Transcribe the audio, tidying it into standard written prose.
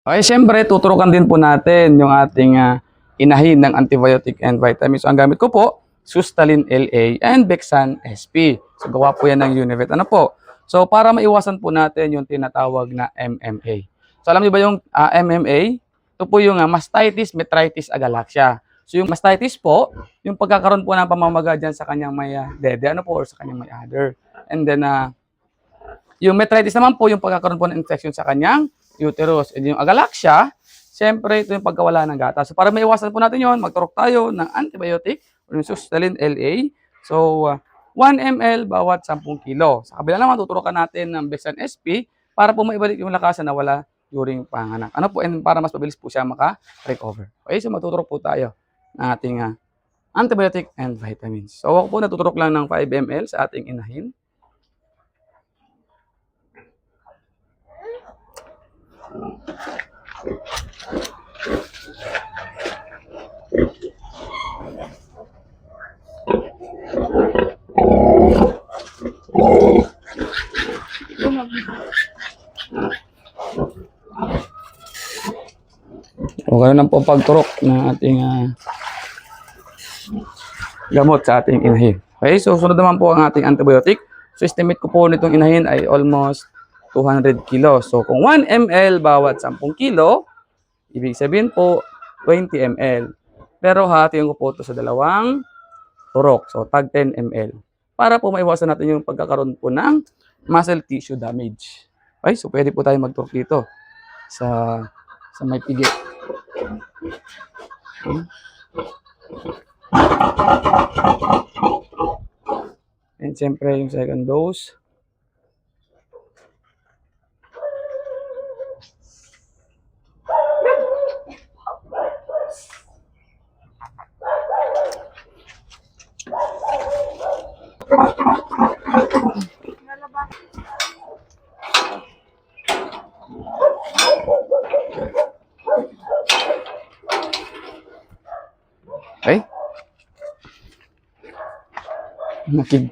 Okay, siyempre, tuturukan din po natin yung ating inahin ng antibiotic and vitamins. So, ang gamit ko po, Sustaline LA and Bexan SP. So, gawa po yan ng Univet. Ano po? So, para maiwasan po natin yung tinatawag na MMA. So, alam niyo ba yung MMA? Ito po yung mastitis, metritis, agalaxia. So, yung mastitis po, yung pagkakaroon po ng pamamaga dyan sa kanyang may dede, ano po, or sa kanyang may other. And then, yung metritis naman po, yung pagkakaroon po ng infection sa kanyang uterus. And yung agalaxia, siyempre ito yung pagkawala ng gatas. So para maiwasan po natin yon, magturok tayo ng antibiotic o yung Sustaline LA. So 1 ml bawat 10 kilo. Sa kabila naman, tuturukan natin ng Bexan SP para po maibalik yung lakas na nawala during panganak. Ano po, and para mas mabilis po siya maka-recover. Okay, so magtuturok po tayo ng ating antibiotic and vitamins. So ako po natuturok lang ng 5 ml sa ating inahin. Okay na po pagturok ng ating gamot sa ating inahin. Okay, so sunod naman po ang ating antibiotic. So estimate ko po nitong inahin ay almost 200 kilos. So kung 1 ml bawat 10 kilo, ibig sabihin po 20 ml. Pero hatiin ko po ito sa dalawang turok. So tag 10 ml. Para po maiwasan natin yung pagkakaroon po ng muscle tissue damage. Okay, so pwede po tayo magturok dito sa may pigit. Okay. And siyempre yung second dose. Okay.